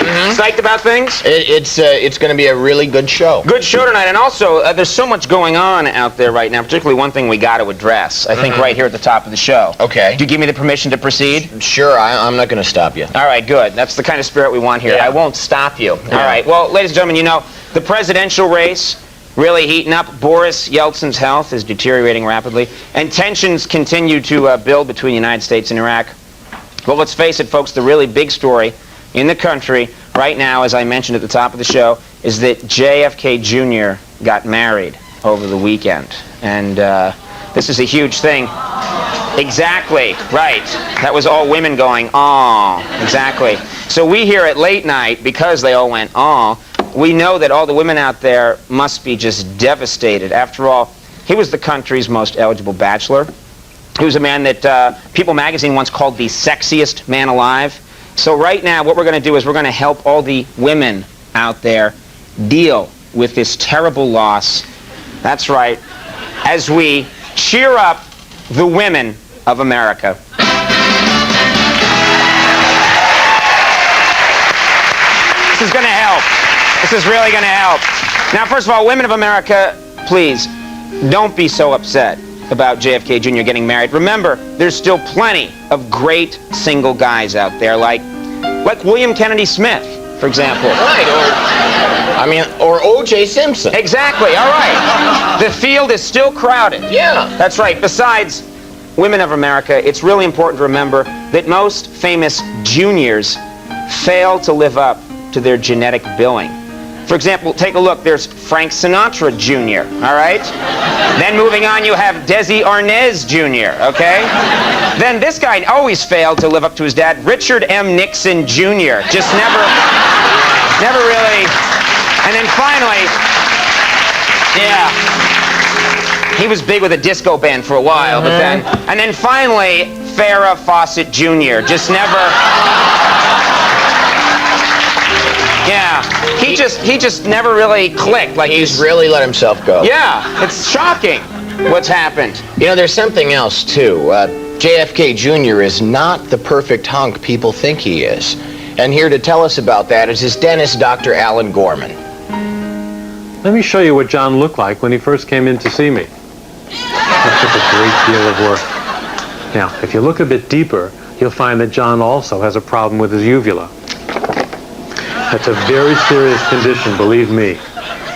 Psyched about things? It's going to be a really good show. Good show tonight, and also there's so much going on out there right now, particularly one thing we got to address, I think right here at the top of the show. Okay. Do you give me the permission to proceed? Sure, I'm not going to stop you. All right, good. That's the kind of spirit we want here. Yeah. I won't stop you. Yeah. All right, well, ladies and gentlemen, you know, the presidential race really heating up. Boris Yeltsin's health is deteriorating rapidly, and tensions continue to build between the United States and Iraq. Well, let's face it, folks, the really big story in the country right now, as I mentioned at the top of the show, is that JFK Jr. got married over the weekend. And this is a huge thing. Exactly, right. That was all women going, "Aw," exactly. So we here at Late Night, because they all went, "Aw," we know that all the women out there must be just devastated. After all, he was the country's most eligible bachelor. He was a man that People magazine once called the sexiest man alive. So right now, what we're going to do is we're going to help all the women out there deal with this terrible loss. That's right, as we cheer up the women of America. This is going to help. This is really going to help. Now, first of all, women of America, please, don't be so upset about JFK Jr. getting married. Remember, there's still plenty of great single guys out there, like William Kennedy Smith, for example. Right, or O.J. Simpson. Exactly, all right. The field is still crowded. Yeah. That's right. Besides, women of America, it's really important to remember that most famous juniors fail to live up to their genetic billing. For example, take a look. There's Frank Sinatra Jr., all right? Then moving on, you have Desi Arnaz Jr., okay? Then this guy always failed to live up to his dad, Richard M. Nixon Jr. Just never really. And then finally, yeah, he was big with a disco band for a while, but then, and then finally, Farrah Fawcett Jr. Just never. Yeah, he just never really clicked. Like He's really let himself go. Yeah, it's shocking what's happened. You know, there's something else, too. JFK Jr. is not the perfect hunk people think he is. And here to tell us about that is his dentist, Dr. Alan Gorman. Let me show you what John looked like when he first came in to see me. That took a great deal of work. Now, if you look a bit deeper, you'll find that John also has a problem with his uvula. That's a very serious condition, believe me.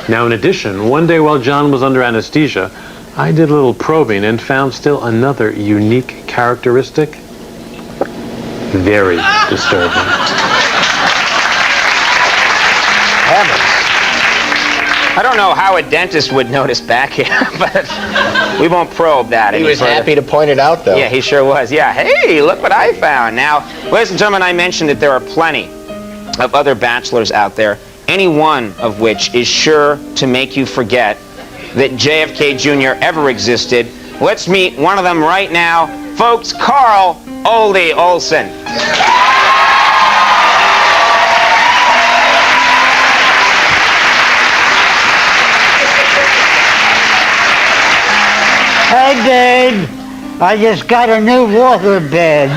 Now, in addition, one day while John was under anesthesia, I did a little probing and found still another unique characteristic. Very disturbing. Heavens. I don't know how a dentist would notice back here, but we won't probe that any He was further. happy to point it out, though. Yeah, he sure was. Yeah, hey, look what I found. Now, ladies and gentlemen, I mentioned that there are plenty of other bachelors out there, any one of which is sure to make you forget that JFK Jr. ever existed. Let's meet one of them right now. Folks, Carl Oldie Olson. Hey, babe, I just got a new water bed.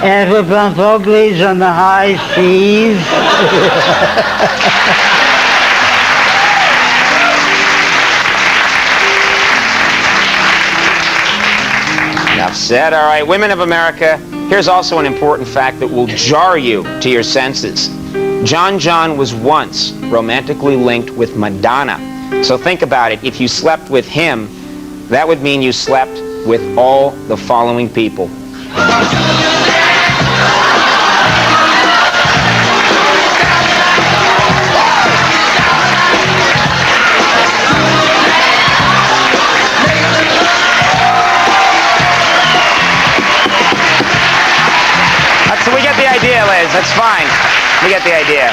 And we bump uglies on the high seas. Enough said. All right, women of America, here's also an important fact that will jar you to your senses. John was once romantically linked with Madonna. So think about it. If you slept with him, that would mean you slept with all the following people. We get the idea, Liz. That's fine. We get the idea.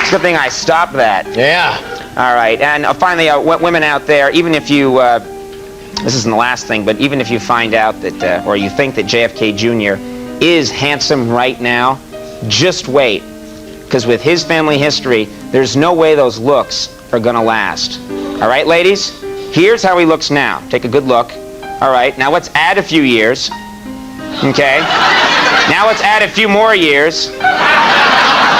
It's a good thing I stopped that. Yeah. All right. And finally, women out there, even if you, this isn't the last thing, but even if you find out that, or you think that JFK Jr. is handsome right now, just wait. Because with his family history, there's no way those looks are going to last. All right, ladies? Here's how he looks now. Take a good look. All right. Now let's add a few years. Okay? Now let's add a few more years.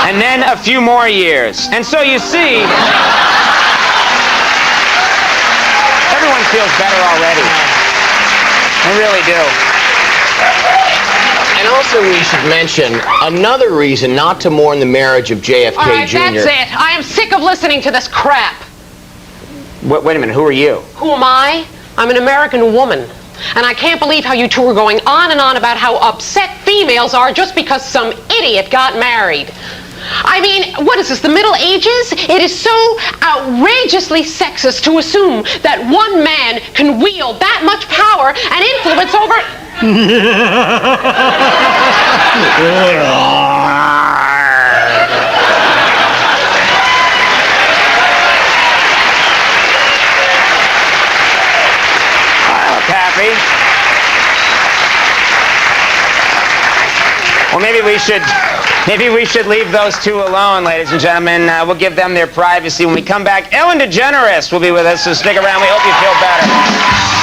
And then a few more years. And so you see, everyone feels better already. I really do. And also we should mention another reason not to mourn the marriage of JFK All right, Jr. that's it. I am sick of listening to this crap. Wait a minute, who are you? Who am I? I'm an American woman. And I can't believe how you two are going on and on about how upset females are just because some idiot got married. I mean, what is this, the Middle Ages? It is so outrageously sexist to assume that one man can wield that much power and influence over... Happy? Well, maybe we should leave those two alone, ladies and gentlemen. We'll give them their privacy when we come back. Ellen DeGeneres will be with us, so stick around. We hope you feel better.